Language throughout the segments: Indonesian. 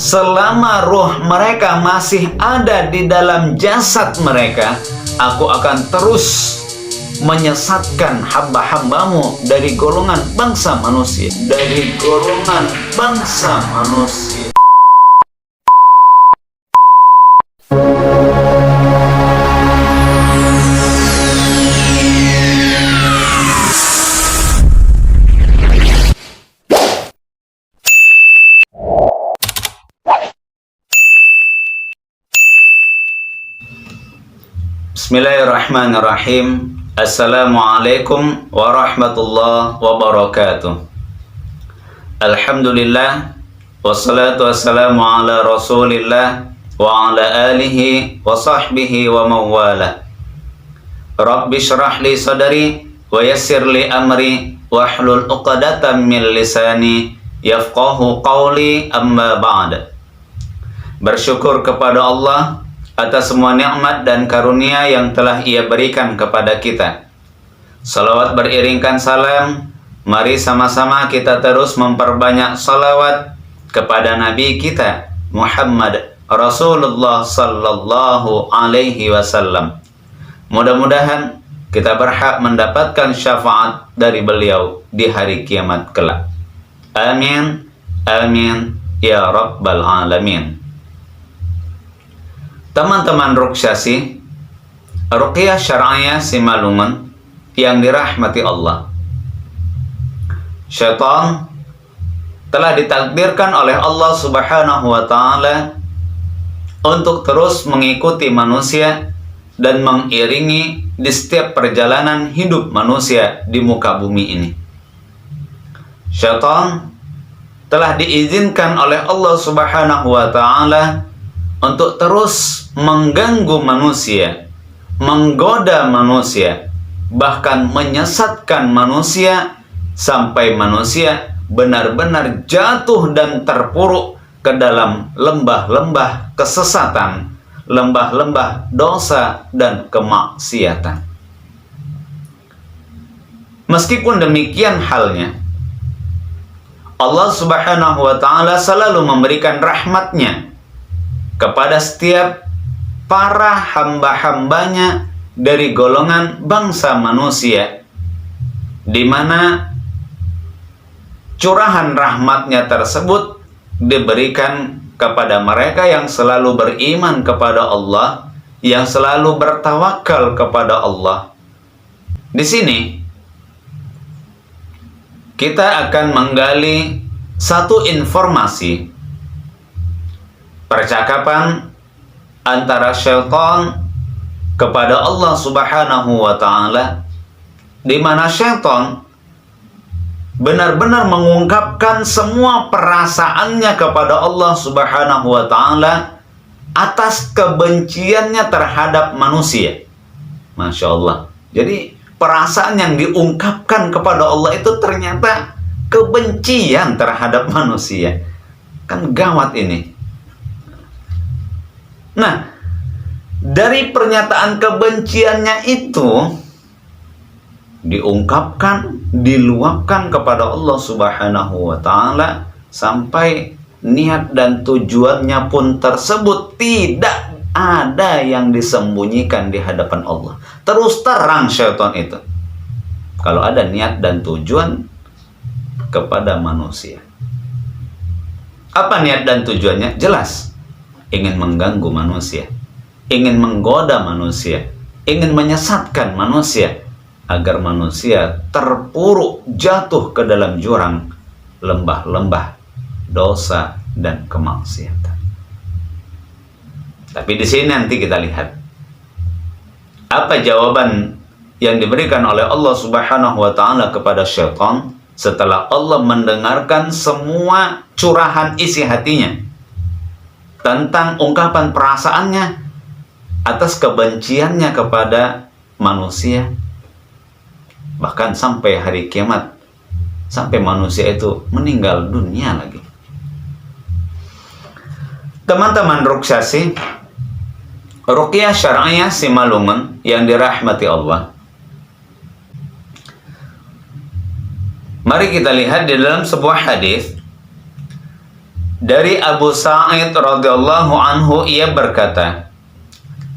Selama ruh mereka masih ada di dalam jasad mereka, aku akan terus menyesatkan hamba-hambamu dari golongan bangsa manusia. Dari golongan bangsa manusia. Bismillahirrahmanirrahim. Assalamualaikum warahmatullahi wabarakatuh. Alhamdulillah, wassalatu wassalamu ala rasulillah wa ala alihi wa sahbihi wa mawala. Rabbi syrah li sadari wa yassir li amri wahlul uqadatan min lisani yafqahu qawli, amma ba'd. Bersyukur kepada Allah atas semua nikmat dan karunia yang telah Ia berikan kepada kita. Salawat beriringkan salam, mari sama-sama kita terus memperbanyak salawat kepada Nabi kita Muhammad Rasulullah sallallahu alaihi wasallam. Mudah-mudahan kita berhak mendapatkan syafaat dari beliau di hari kiamat kelak. Amin, amin, ya rabbal alamin. Teman-teman Ruksyasi, Ruqyah Syar'iyah Simalungun yang dirahmati Allah, syaitan telah ditakdirkan oleh Allah Subhanahu wa Ta'ala untuk terus mengikuti manusia dan mengiringi di setiap perjalanan hidup manusia di muka bumi ini. Syaitan telah diizinkan oleh Allah Subhanahu wa Ta'ala untuk terus mengganggu manusia, menggoda manusia, bahkan menyesatkan manusia sampai manusia benar-benar jatuh dan terpuruk ke dalam lembah-lembah kesesatan, lembah-lembah dosa dan kemaksiatan. Meskipun demikian halnya, Allah Subhanahu wa Ta'ala selalu memberikan rahmatnya kepada setiap para hamba-hambanya dari golongan bangsa manusia, di mana curahan rahmatnya tersebut diberikan kepada mereka yang selalu beriman kepada Allah, yang selalu bertawakal kepada Allah. Di sini kita akan menggali satu informasi percakapan antara syaitan kepada Allah Subhanahu wa Ta'ala, di mana syaitan benar-benar mengungkapkan semua perasaannya kepada Allah Subhanahu wa Ta'ala atas kebenciannya terhadap manusia. Masya Allah. Jadi perasaan yang diungkapkan kepada Allah itu ternyata kebencian terhadap manusia. Kan gawat ini. Nah, dari pernyataan kebenciannya itu diungkapkan, diluapkan kepada Allah Subhanahu wa Ta'ala, sampai niat dan tujuannya pun tersebut tidak ada yang disembunyikan di hadapan Allah. Terus terang syaitan itu kalau ada niat dan tujuan kepada manusia. Apa niat dan tujuannya? Jelas. Ingin mengganggu manusia, ingin menggoda manusia, ingin menyesatkan manusia, agar manusia terpuruk jatuh ke dalam jurang lembah-lembah dosa dan kemaksiatan. Tapi di sini nanti kita lihat apa jawaban yang diberikan oleh Allah Subhanahu wa Ta'ala kepada syaitan setelah Allah mendengarkan semua curahan isi hatinya tentang ungkapan perasaannya atas kebenciannya kepada manusia, bahkan sampai hari kiamat, sampai manusia itu meninggal dunia lagi. Teman-teman Ruksyasi, Ruqyah Syar'iyah Simalungun yang dirahmati Allah, mari kita lihat di dalam sebuah hadis Dari Abu Sa'id radhiyallahu anhu, ia berkata,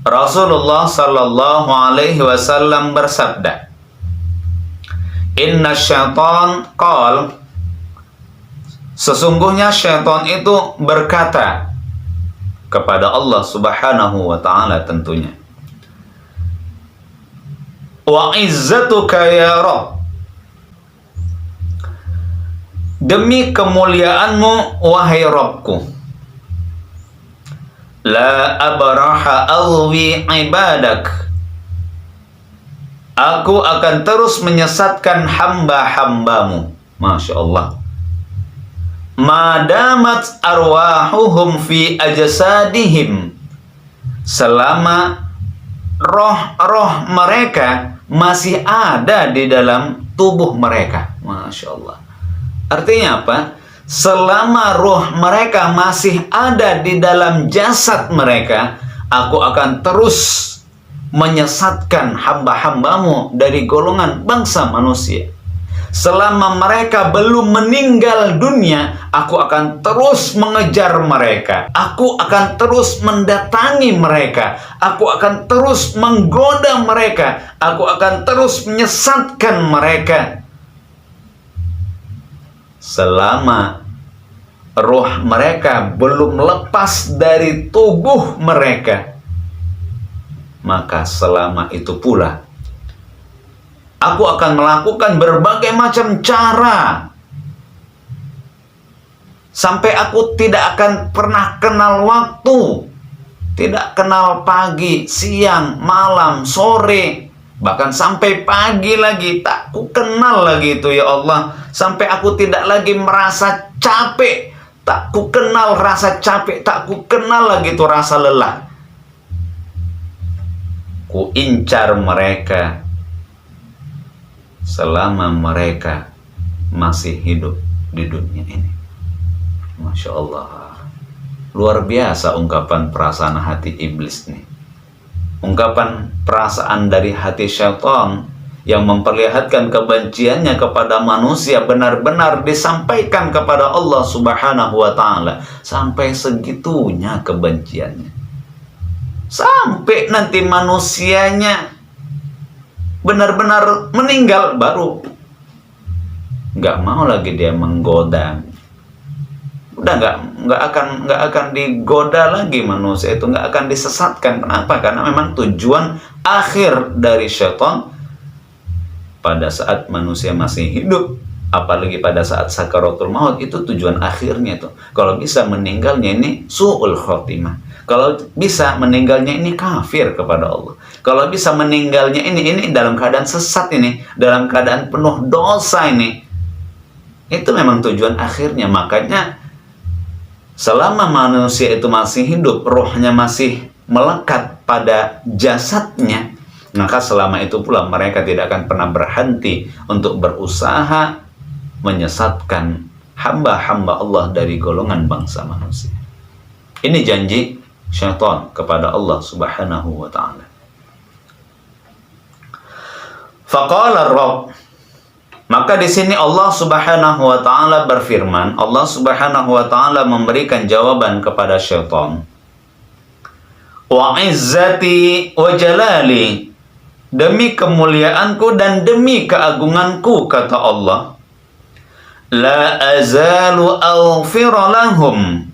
Rasulullah sallallahu alaihi wasallam bersabda, Inna syaitan qal, sesungguhnya syaitan itu berkata kepada Allah subhanahu wa ta'ala tentunya, Wa izzatuka ya Rabb, demi kemuliaanmu wahai Rabbku, la abraha alwi ibadak, aku akan terus menyesatkan hamba-hambamu. Masya Allah. Madamat arwahuhum fi ajsadihim, selama roh-roh mereka masih ada di dalam tubuh mereka. Masya Allah. Artinya apa? Selama roh mereka masih ada di dalam jasad mereka, aku akan terus menyesatkan hamba-hambamu dari golongan bangsa manusia. Selama mereka belum meninggal dunia, aku akan terus mengejar mereka. Aku akan terus mendatangi mereka. Aku akan terus menggoda mereka. Aku akan terus menyesatkan mereka. Selama roh mereka belum lepas dari tubuh mereka, maka selama itu pula aku akan melakukan berbagai macam cara sampai aku tidak akan pernah kenal waktu, tidak kenal pagi, siang, malam, sore, bahkan sampai pagi lagi tak ku kenal lagi itu ya Allah. Sampai aku tidak lagi merasa capek, tak ku kenal rasa capek, tak ku kenal lagi itu rasa lelah. Ku incar mereka selama mereka masih hidup di dunia ini. Masya Allah. Luar biasa ungkapan perasaan hati iblis nih. Ungkapan perasaan dari hati syaitan yang memperlihatkan kebenciannya kepada manusia benar-benar disampaikan kepada Allah subhanahu wa ta'ala. Sampai segitunya kebenciannya, sampai nanti manusianya benar-benar meninggal, baru nggak mau lagi dia menggoda. Udah nggak akan digoda lagi manusia itu, nggak akan disesatkan. Kenapa? Karena memang tujuan akhir dari syaitan pada saat manusia masih hidup, apalagi pada saat sakaratul maut, itu tujuan akhirnya tuh. Kalau bisa meninggalnya ini su'ul khotimah, kalau bisa meninggalnya ini kafir kepada Allah, kalau bisa meninggalnya ini dalam keadaan sesat, ini dalam keadaan penuh dosa, ini itu memang tujuan akhirnya. Makanya selama manusia itu masih hidup, rohnya masih melekat pada jasadnya, maka selama itu pula mereka tidak akan pernah berhenti untuk berusaha menyesatkan hamba-hamba Allah dari golongan bangsa manusia. Ini janji syaitan kepada Allah subhanahu wa ta'ala. Faqala Rabb, maka di sini Allah subhanahu wa ta'ala berfirman, Allah subhanahu wa ta'ala memberikan jawaban kepada syaitan. Wa izzati wa jalali, demi kemuliaanku dan demi keagunganku, kata Allah, la azalu aghfira lahum,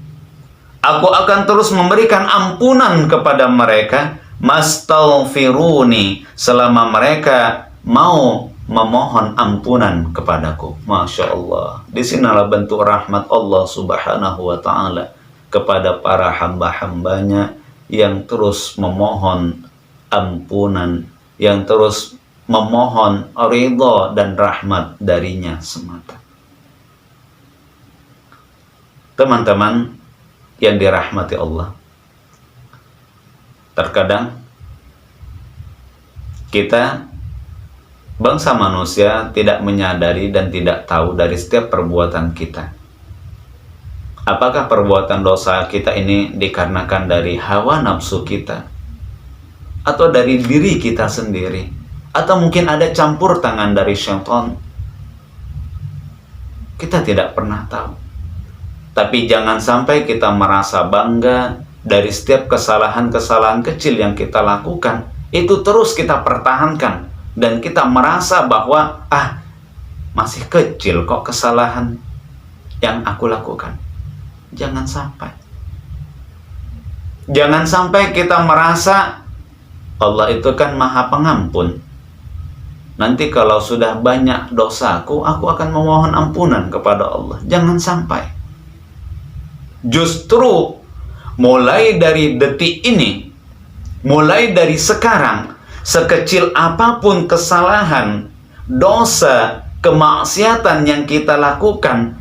aku akan terus memberikan ampunan kepada mereka, mastaghfiruni, selama mereka mau memohon ampunan kepadaku. Masya Allah. Disinilah bentuk rahmat Allah subhanahu wa ta'ala kepada para hamba-hambanya yang terus memohon ampunan, yang terus memohon ridha dan rahmat darinya semata. Teman-teman yang dirahmati Allah, terkadang kita bangsa manusia tidak menyadari dan tidak tahu dari setiap perbuatan kita. Apakah perbuatan dosa kita ini dikarenakan dari hawa nafsu kita, atau dari diri kita sendiri, atau mungkin ada campur tangan dari syaitan? Kita tidak pernah tahu. Tapi jangan sampai kita merasa bangga dari setiap kesalahan-kesalahan kecil yang kita lakukan. Itu terus kita pertahankan. Dan kita merasa bahwa, masih kecil kok kesalahan yang aku lakukan. Jangan sampai. Jangan sampai kita merasa Allah itu kan Maha Pengampun. Nanti kalau sudah banyak dosaku, aku akan memohon ampunan kepada Allah. Jangan sampai. Justru mulai dari detik ini, mulai dari sekarang, sekecil apapun kesalahan, dosa, kemaksiatan yang kita lakukan,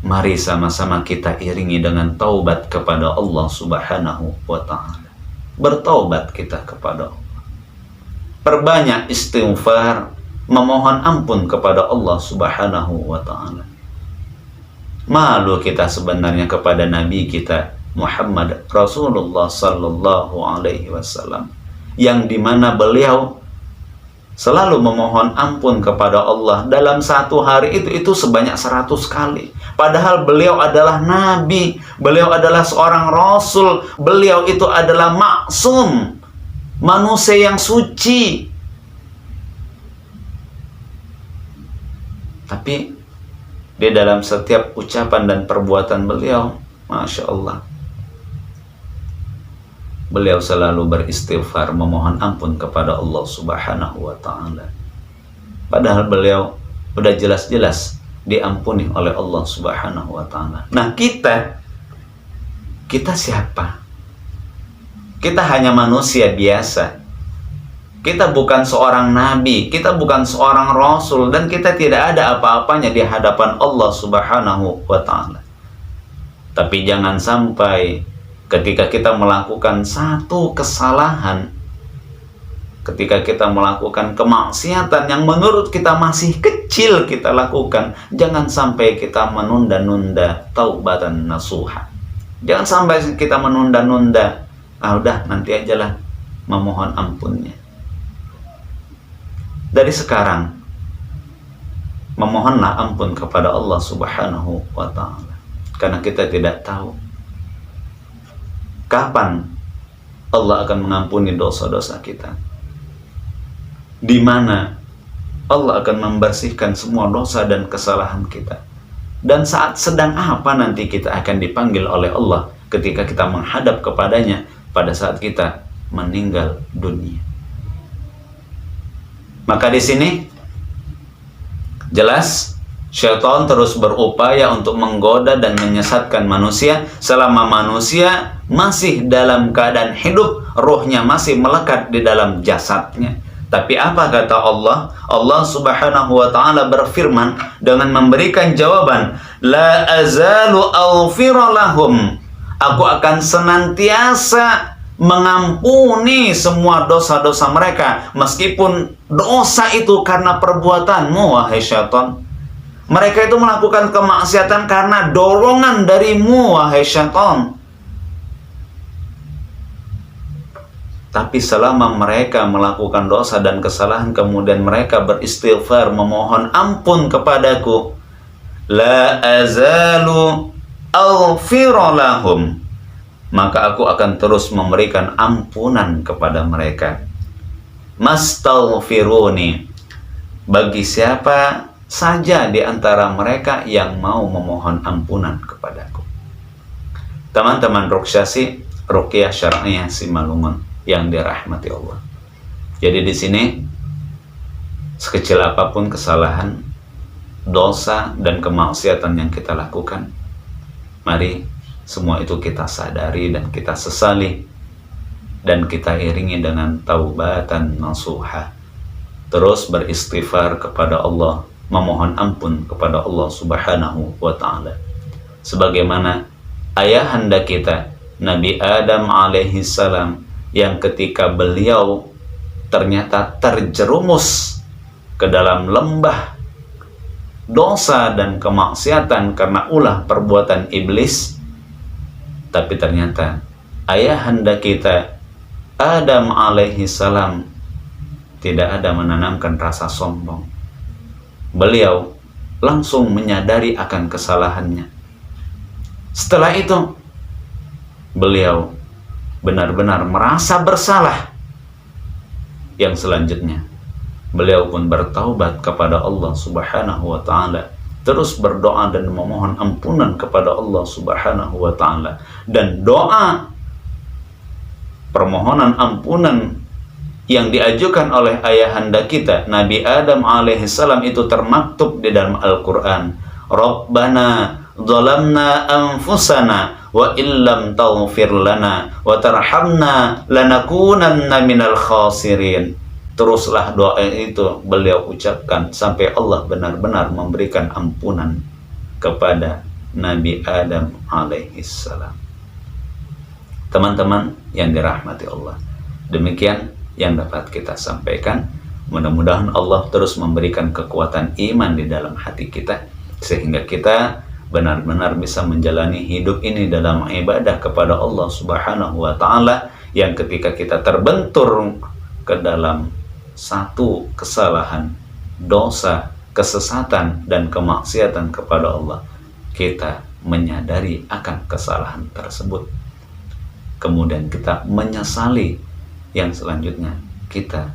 mari sama-sama kita iringi dengan taubat kepada Allah Subhanahu wa ta'ala. Bertaubat kita kepada Allah. Perbanyak istighfar, memohon ampun kepada Allah Subhanahu wa ta'ala. Malu kita sebenarnya kepada Nabi kita Muhammad Rasulullah sallallahu alaihi wasallam, yang dimana beliau selalu memohon ampun kepada Allah dalam satu hari itu sebanyak 100 kali. Padahal beliau adalah Nabi, beliau adalah seorang Rasul, beliau itu adalah maksum, manusia yang suci. Tapi di dalam setiap ucapan dan perbuatan beliau, Masya Allah, beliau selalu beristighfar, memohon ampun kepada Allah Subhanahu wa ta'ala. Padahal beliau udah jelas-jelas diampuni oleh Allah Subhanahu wa ta'ala. Nah, kita siapa? Kita hanya manusia biasa. Kita bukan seorang nabi, kita bukan seorang rasul, dan kita tidak ada apa-apanya di hadapan Allah Subhanahu wa ta'ala. Tapi jangan sampai ketika kita melakukan satu kesalahan, ketika kita melakukan kemaksiatan yang menurut kita masih kecil kita lakukan, jangan sampai kita menunda-nunda taubatan nasuha. Jangan sampai kita menunda-nunda, udah nanti ajalah memohon ampunnya. Dari sekarang, memohonlah ampun kepada Allah Subhanahu wa ta'ala. Karena kita tidak tahu kapan Allah akan mengampuni dosa-dosa kita, di mana Allah akan membersihkan semua dosa dan kesalahan kita, dan saat sedang apa nanti kita akan dipanggil oleh Allah ketika kita menghadap kepadanya pada saat kita meninggal dunia. Maka di sini jelas syaitan terus berupaya untuk menggoda dan menyesatkan manusia selama manusia masih dalam keadaan hidup, ruhnya masih melekat di dalam jasadnya. Tapi apa kata Allah? Allah Subhanahu wa ta'ala berfirman dengan memberikan jawaban, la azalu aghfira lahum. Aku akan senantiasa mengampuni semua dosa-dosa mereka, meskipun dosa itu karena perbuatanmu, wahai syaitan. Mereka itu melakukan kemaksiatan karena dorongan darimu, wahai syaitan. Tapi selama mereka melakukan dosa dan kesalahan, kemudian mereka beristighfar, memohon ampun kepadaku, la azalu aghfira lahum, maka aku akan terus memberikan ampunan kepada mereka. Mastaghfiruni, bagi siapa saja di antara mereka yang mau memohon ampunan kepadaku. Teman-teman Ruqyah Syar'iyah Simalungun yang dirahmati Allah. Jadi di sini sekecil apapun kesalahan, dosa dan kemaksiatan yang kita lakukan, mari semua itu kita sadari dan kita sesali, dan kita iringi dengan taubatan nasuha. Terus beristighfar kepada Allah, memohon ampun kepada Allah Subhanahu wa ta'ala. Sebagaimana ayahanda kita Nabi Adam alaihi salam, yang ketika beliau ternyata terjerumus ke dalam lembah dosa dan kemaksiatan karena ulah perbuatan iblis, tapi ternyata ayahanda kita Adam alaihi salam tidak ada menanamkan rasa sombong. Beliau langsung menyadari akan kesalahannya. Setelah itu beliau benar-benar merasa bersalah. Yang selanjutnya beliau pun bertaubat kepada Allah Subhanahu wa ta'ala, terus berdoa dan memohon ampunan kepada Allah Subhanahu wa ta'ala. Dan doa permohonan ampunan yang diajukan oleh ayahanda kita Nabi Adam alaihissalam itu termaktub di dalam Al-Quran. Rabbana zalamna anfusana wa illam taghfir lana wa tarhamna lanakunanna minal khasirin. Teruslah doa itu beliau ucapkan sampai Allah benar-benar memberikan ampunan kepada Nabi Adam alaihissalam. Teman-teman yang dirahmati Allah, demikian yang dapat kita sampaikan. Mudah-mudahan Allah terus memberikan kekuatan iman di dalam hati kita, sehingga kita benar-benar bisa menjalani hidup ini dalam ibadah kepada Allah Subhanahu wa ta'ala, yang ketika kita terbentur ke dalam satu kesalahan, dosa, kesesatan, dan kemaksiatan kepada Allah, kita menyadari akan kesalahan tersebut, kemudian kita menyesali, yang selanjutnya kita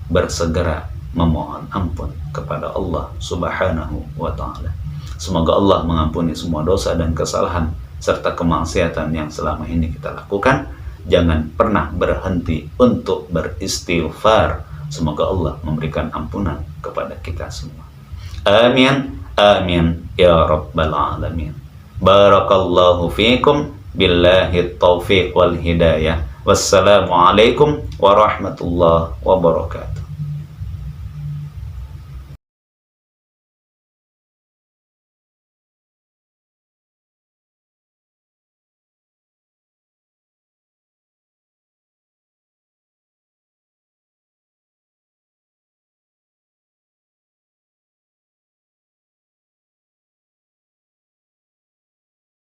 bersegera memohon ampun kepada Allah Subhanahu wa ta'ala. Semoga Allah mengampuni semua dosa dan kesalahan serta kemaksiatan yang selama ini kita lakukan. Jangan pernah berhenti untuk beristighfar. Semoga Allah memberikan ampunan kepada kita semua. Amin, amin, ya rabbal alamin. Barakallahu fiikum, billahi taufiq wal hidayah. Wassalamualaikum warahmatullahi wabarakatuh.